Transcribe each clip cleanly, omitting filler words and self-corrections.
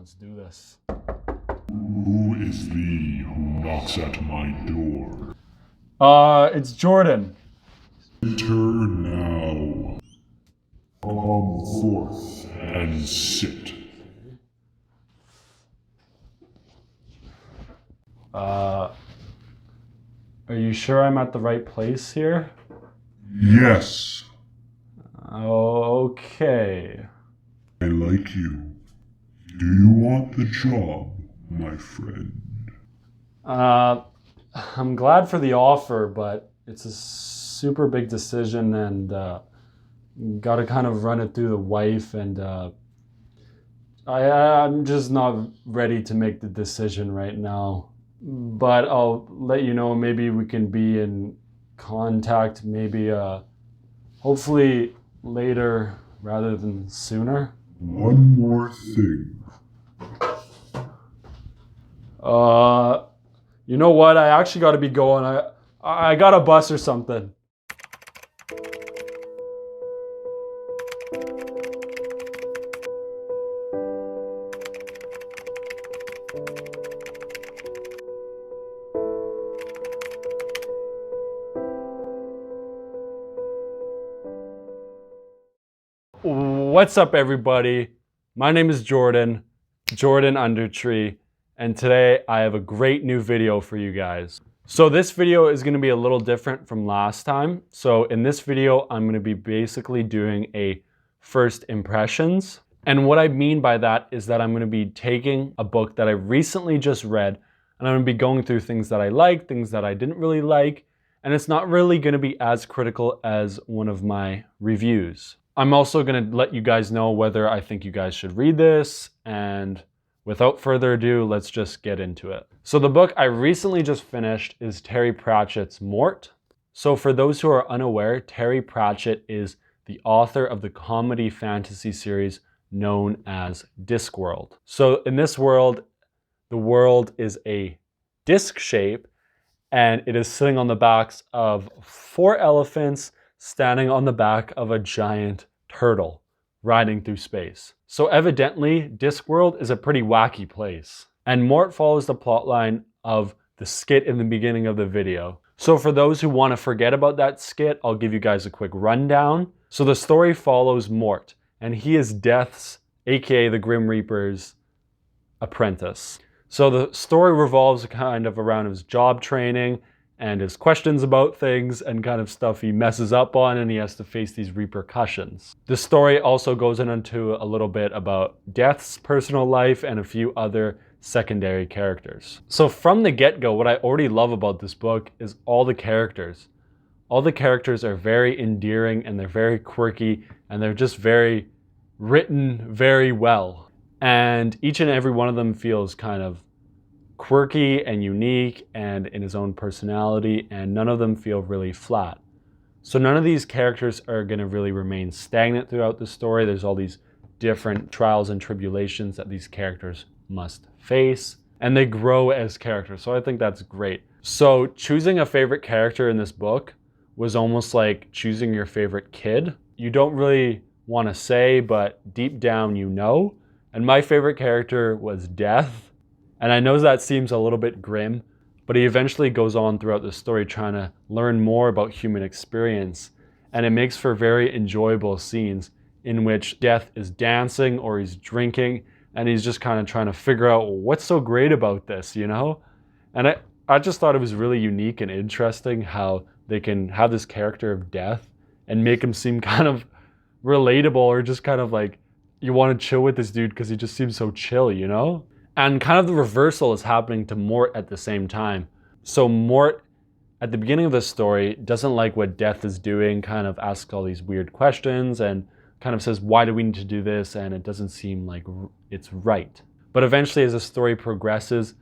Let's do this. Who is thee who knocks at my door? It's Jordan. Enter now. Come forth and sit. Are you sure I'm at the right place here? Yes, Okay. I like you. Do you want the job, my friend? I'm glad for the offer, but it's a super big decision and gotta kind of run it through the wife, and I'm just not ready to make the decision right now. But I'll let you know, maybe we can be in contact, maybe hopefully later rather than sooner. One more thing. You know what? I actually got to be going. I got a bus or something. What's up, everybody? My name is Jordan Undertree, and today I have a great new video for you guys. So this video is going to be a little different from last time. So in this video, I'm going to be basically doing a first impressions. And what I mean by that is that I'm going to be taking a book that I recently just read, and I'm going to be going through things that I liked, things that I didn't really like, and it's not really going to be as critical as one of my reviews. I'm also going to let you guys know whether I think you guys should read this, and without further ado, let's just get into it. So the book I recently just finished is Terry Pratchett's Mort. So for those who are unaware, Terry Pratchett is the author of the comedy fantasy series known as Discworld. So in this world, the world is a disc shape, and it is sitting on the backs of 4 elephants standing on the back of a giant turtle riding through space. So evidently, Discworld is a pretty wacky place. And Mort follows the plotline of the skit in the beginning of the video. So for those who want to forget about that skit, I'll give you guys a quick rundown. So the story follows Mort, and he is Death's, aka the Grim Reaper's, apprentice. So the story revolves kind of around his job training and his questions about things and kind of stuff he messes up on, and he has to face these repercussions. The story also goes into a little bit about Death's personal life and a few other secondary characters. So from the get-go, what I already love about this book is all the characters. All the characters are very endearing, and they're very quirky, and they're just very written very well. And each and every one of them feels kind of quirky and unique and in his own personality, and none of them feel really flat. So none of these characters are going to really remain stagnant throughout the story. There's all these different trials and tribulations that these characters must face, and they grow as characters. So I think that's great. So choosing a favorite character in this book was almost like choosing your favorite kid. You don't really want to say, but deep down you know. And my favorite character was Death. And I know that seems a little bit grim, but he eventually goes on throughout the story trying to learn more about human experience. And it makes for very enjoyable scenes in which Death is dancing or he's drinking, and he's just kind of trying to figure out, well, what's so great about this, you know? And I just thought it was really unique and interesting how they can have this character of Death and make him seem kind of relatable, or just kind of like you want to chill with this dude because he just seems so chill, you know? And kind of the reversal is happening to Mort at the same time. So Mort, at the beginning of the story, doesn't like what Death is doing, kind of asks all these weird questions and kind of says, why do we need to do this? And it doesn't seem like it's right. But eventually, as the story progresses,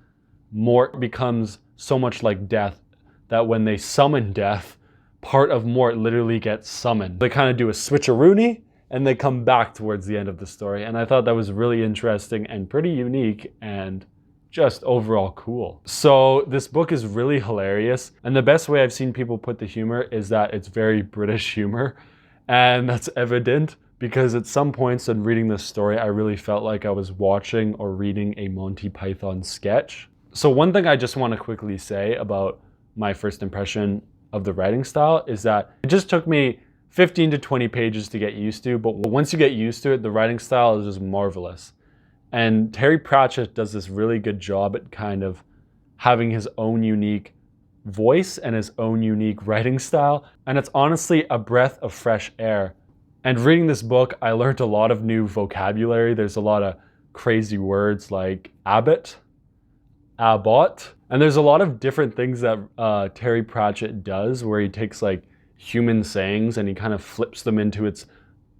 Mort becomes so much like Death that when they summon Death, part of Mort literally gets summoned. They kind of do a switcheroony, and they come back towards the end of the story. And I thought that was really interesting and pretty unique and just overall cool. So this book is really hilarious. And the best way I've seen people put the humor is that it's very British humor. And that's evident because at some points in reading this story, I really felt like I was watching or reading a Monty Python sketch. So one thing I just want to quickly say about my first impression of the writing style is that it just took me 15 to 20 pages to get used to, but once you get used to it, the writing style is just marvelous. And Terry Pratchett does this really good job at kind of having his own unique voice and his own unique writing style, and it's honestly a breath of fresh air. And reading this book, I learned a lot of new vocabulary. There's a lot of crazy words like abbot, and there's a lot of different things that Terry Pratchett does where he takes like human sayings and he kind of flips them into its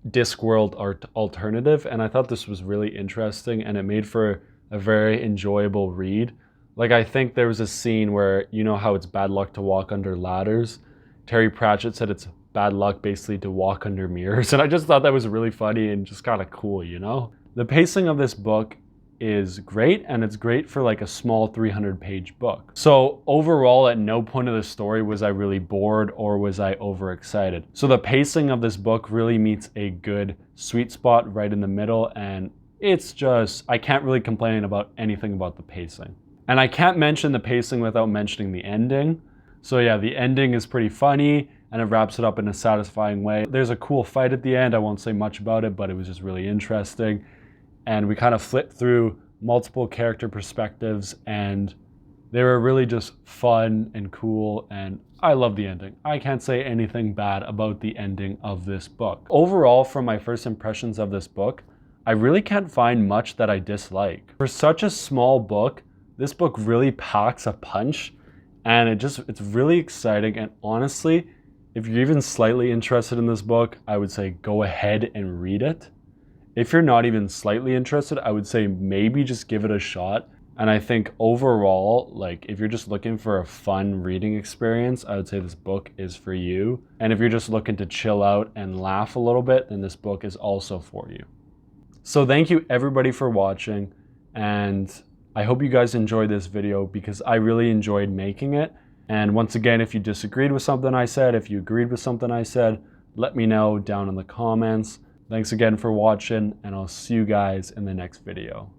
Discworld alternative. And I thought this was really interesting, and it made for a very enjoyable read. Like, I think there was a scene where, you know how it's bad luck to walk under ladders? Terry Pratchett said it's bad luck basically to walk under mirrors. And I just thought that was really funny and just kind of cool, you know? The pacing of this book is great, and it's great for like a small 300-page book. So overall, at no point of the story was I really bored or was I overexcited. So the pacing of this book really meets a good sweet spot right in the middle, and it's just, I can't really complain about anything about the pacing. And I can't mention the pacing without mentioning the ending. So yeah, the ending is pretty funny, and it wraps it up in a satisfying way. There's a cool fight at the end. I won't say much about it, but it was just really interesting. And we kind of flipped through multiple character perspectives, and they were really just fun and cool, and I love the ending. I can't say anything bad about the ending of this book. Overall, from my first impressions of this book, I really can't find much that I dislike. For such a small book, this book really packs a punch, and it's really exciting. And honestly, if you're even slightly interested in this book, I would say go ahead and read it. If you're not even slightly interested, I would say maybe just give it a shot. And I think overall, like if you're just looking for a fun reading experience, I would say this book is for you. And if you're just looking to chill out and laugh a little bit, then this book is also for you. So thank you everybody for watching, and I hope you guys enjoyed this video because I really enjoyed making it. And once again, if you disagreed with something I said, if you agreed with something I said, let me know down in the comments. Thanks again for watching, and I'll see you guys in the next video.